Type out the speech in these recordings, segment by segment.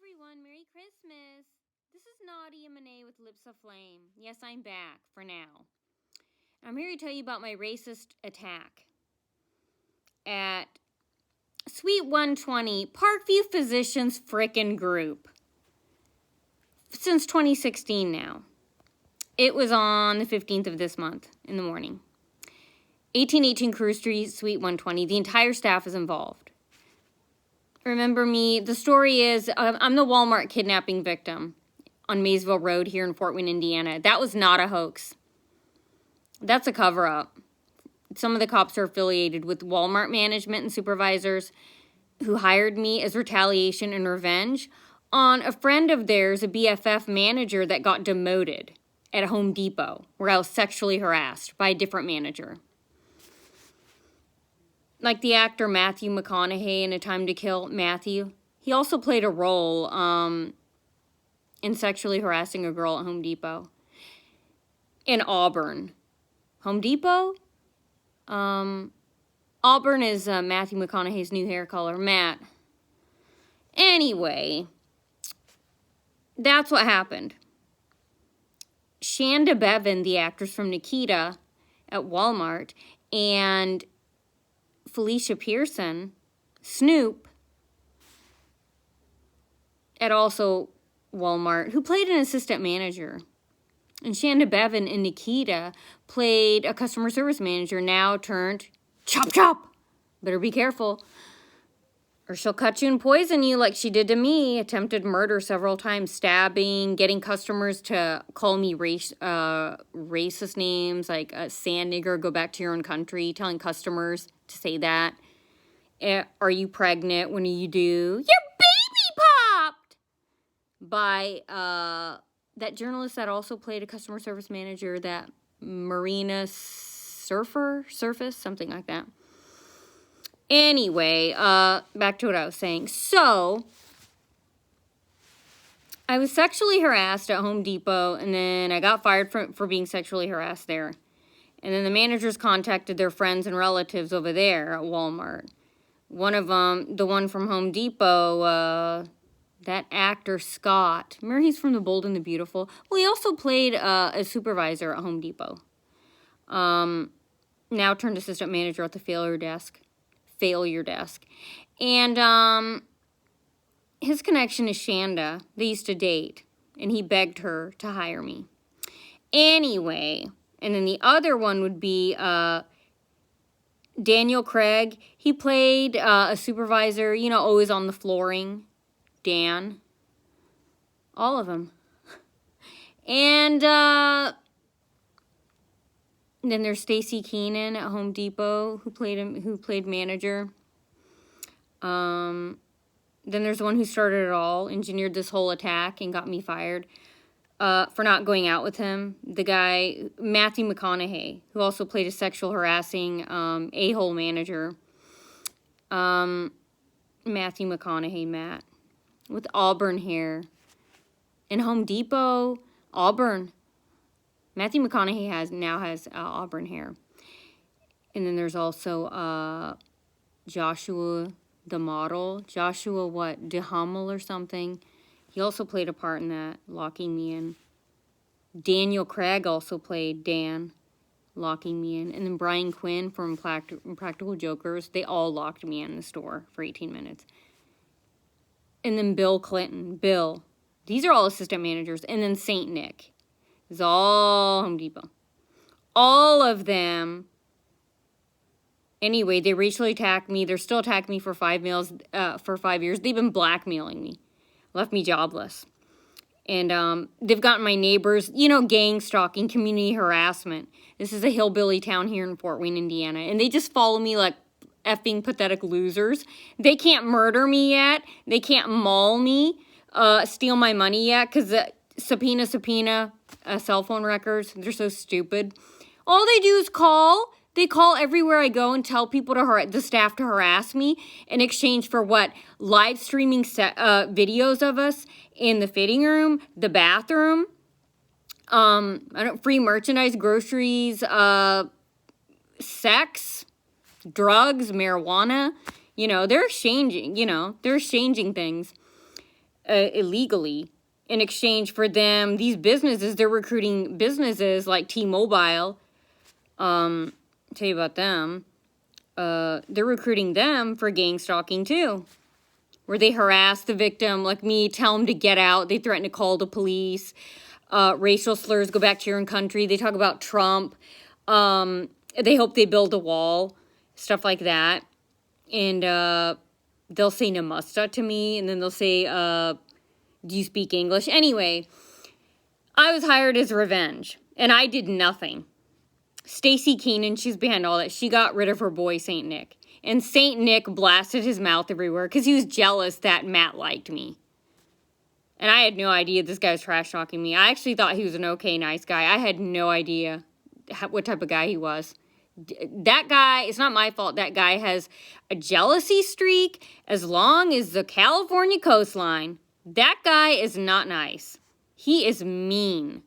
everyone, Merry Christmas. This is Naughty and Monet with Lips of Flame. Yes, I'm back for now. I'm here to tell you about my racist attack at Suite 120, Parkview Physicians Frickin' Group. Since 2016 now. It was on the 15th of this month in the morning. 1818 Carew Street, Suite 120. The entire staff is involved. Remember me, the story is, I'm the Walmart kidnapping victim on Maysville Road here in Fort Wayne, Indiana. That was not a hoax. That's a cover-up. Some of the cops are affiliated with Walmart management and supervisors who hired me as retaliation and revenge on a friend of theirs, a BFF manager that got demoted at Home Depot, where I was sexually harassed by a different manager. Like the actor Matthew McConaughey in A Time to Kill, Matthew. He also played a role in sexually harassing a girl at Home Depot. In Auburn. Home Depot? Auburn is Matthew McConaughey's new hair color. Matt. Anyway, that's what happened. Shanda Bevan, the actress from Nikita at Walmart, and Felicia Pearson, Snoop, at also Walmart, who played an assistant manager. And Shanda Bevan in Nikita played a customer service manager, now turned chop chop. Better be careful, or she'll cut you and poison you like she did to me. Attempted murder several times, stabbing, getting customers to call me racist names like sand nigger, go back to your own country, telling customers to say that. Are you pregnant? When are you due? Your baby popped! By that journalist that also played a customer service manager, that Marina Surface, something like that. Anyway, back to what I was saying. So, I was sexually harassed at Home Depot, and then I got fired for being sexually harassed there. And then the managers contacted their friends and relatives over there at Walmart. One of them, the one from Home Depot, that actor Scott. Remember, he's from The Bold and the Beautiful? Well, he also played a supervisor at Home Depot. Now turned assistant manager at the failure desk. And his connection is Shanda. They used to date, and he begged her to hire me. Anyway, and then the other one would be Daniel Craig. He played a supervisor, you know, always on the flooring. Dan. All of them. And then there's Stacy Keenan at Home Depot, who played manager. Then there's the one who started it all, engineered this whole attack, and got me fired for not going out with him. The guy, Matthew McConaughey, who also played a sexual harassing a-hole manager. Matthew McConaughey, Matt, with auburn hair. In Home Depot, auburn. Matthew McConaughey now has auburn hair. And then there's also Joshua the model. Joshua DeHummel or something. He also played a part in that, locking me in. Daniel Craig also played Dan, locking me in. And then Brian Quinn from Practical Jokers. They all locked me in the store for 18 minutes. And then Bill Clinton. Bill. These are all assistant managers. And then St. Nick. It's all Home Depot. All of them. Anyway, they racially attacked me. They're still attacking me for 5 years. They've been blackmailing me. Left me jobless. And they've gotten my neighbors, you know, gang stalking, community harassment. This is a hillbilly town here in Fort Wayne, Indiana. And they just follow me like effing pathetic losers. They can't murder me yet. They can't maul me, steal my money yet, because subpoena, cell phone records. They're so stupid. All they do is call. They call everywhere I go and tell people the staff to harass me in exchange for what? Live streaming videos of us in the fitting room, the bathroom, free merchandise, groceries, sex, drugs, marijuana. You know, they're exchanging things. illegally in exchange for them. These businesses, they're recruiting businesses like T-Mobile. Tell you about them. They're recruiting them for gang stalking too, where they harass the victim like me, tell them to get out. They threaten to call the police. Racial slurs, go back to your own country. They talk about Trump. They hope they build a wall, stuff like that. And they'll say namaste to me, and then they'll say, do you speak English? Anyway, I was hired as revenge, and I did nothing. Stacy Keenan, she's behind all that. She got rid of her boy, St. Nick. And St. Nick blasted his mouth everywhere because he was jealous that Matt liked me. And I had no idea this guy was trash-talking me. I actually thought he was an okay, nice guy. I had no idea what type of guy he was. That guy, it's not my fault. That guy has a jealousy streak as long as the California coastline. That guy is not nice. He is mean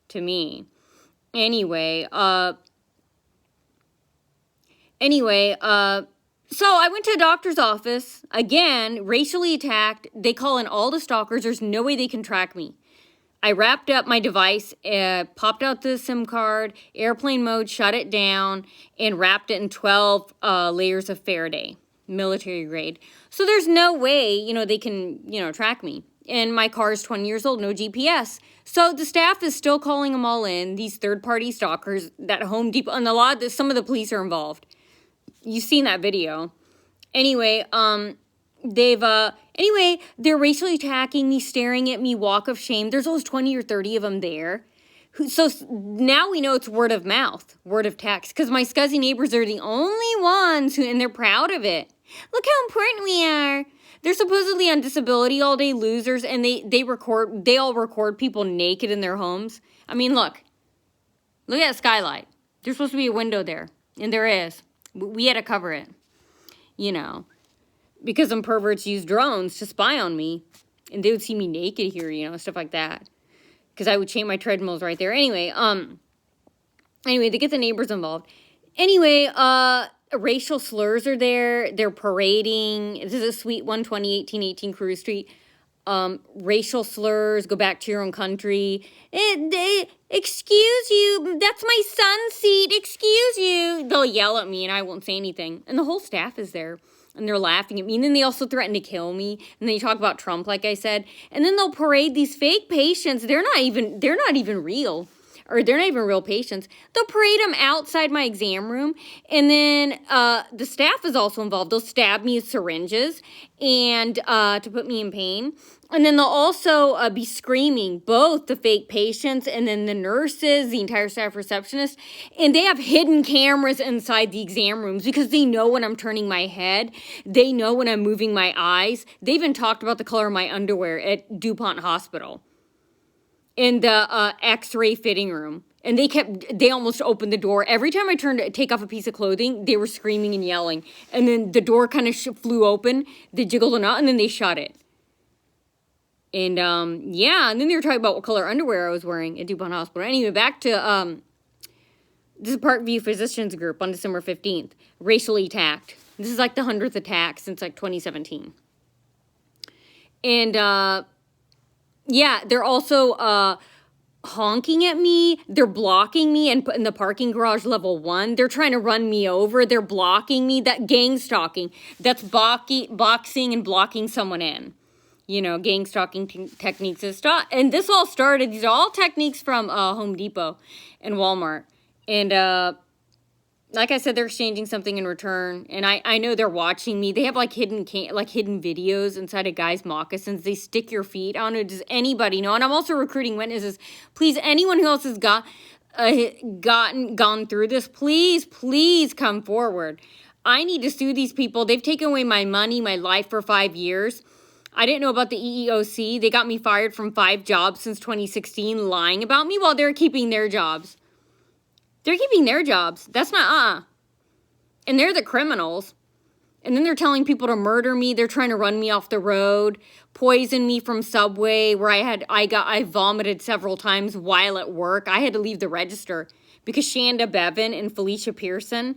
to me. Anyway, so I went to a doctor's office, again, racially attacked. They call in all the stalkers. There's no way they can track me. I wrapped up my device, popped out the SIM card, airplane mode, shut it down, and wrapped it in 12 layers of Faraday, military grade. So there's no way, they can, track me. And my car is 20 years old, no GPS. So the staff is still calling them all in, these third-party stalkers, that Home Depot, and some of the police are involved. You've seen that video. Anyway, they're racially attacking me, staring at me, walk of shame. There's always 20 or 30 of them there. So now we know it's word of mouth, word of text, because my scuzzy neighbors are the only ones and they're proud of it. Look how important we are. They're supposedly on disability all day, losers, and they all record people naked in their homes. I mean, look at that skylight. There's supposed to be a window there, and there is. We had to cover it, because some perverts use drones to spy on me, and they would see me naked here, stuff like that, because I would chain my treadmills right there. Anyway, they get the neighbors involved. Anyway, racial slurs are there. They're parading. This is a suite 120, 1818 Carew Street. Racial slurs, go back to your own country. Excuse you, that's my son's seat, excuse you. They'll yell at me and I won't say anything. And the whole staff is there. And they're laughing at me. And then they also threaten to kill me. And they talk about Trump, like I said. And then they'll parade these fake patients. They're not even real. Or they're not even real patients. They'll parade them outside my exam room. And then the staff is also involved. They'll stab me with syringes and to put me in pain. And then they'll also be screaming, both the fake patients and then the nurses, the entire staff receptionist. And they have hidden cameras inside the exam rooms because they know when I'm turning my head. They know when I'm moving my eyes. They even talked about the color of my underwear at DuPont Hospital in the x-ray fitting room. And they almost opened the door. Every time I turned to take off a piece of clothing, they were screaming and yelling. And then the door kind of flew open. They jiggled it out and then they shut it. And, and then they were talking about what color underwear I was wearing at DuPont Hospital. Anyway, back to, this is Parkview Physicians Group on December 15th. Racially attacked. This is like the 100th attack since, 2017. And, they're also, honking at me. They're blocking me in the parking garage level 1. They're trying to run me over. They're blocking me. That gang stalking. That's boxing and blocking someone in. Gang stalking techniques. And this all started, these are all techniques from Home Depot and Walmart. And like I said, they're exchanging something in return. And I know they're watching me. They have hidden videos inside a guy's moccasins. They stick your feet. I don't know, does anybody know? And I'm also recruiting witnesses. Please, anyone who else has gone through this, please come forward. I need to sue these people. They've taken away my money, my life for 5 years. I didn't know about the EEOC. They got me fired from 5 jobs since 2016, lying about me while they're keeping their jobs. They're keeping their jobs. That's not, And they're the criminals. And then they're telling people to murder me. They're trying to run me off the road, poison me from Subway, where I vomited several times while at work. I had to leave the register because Shanda Bevan and Felicia Pearson,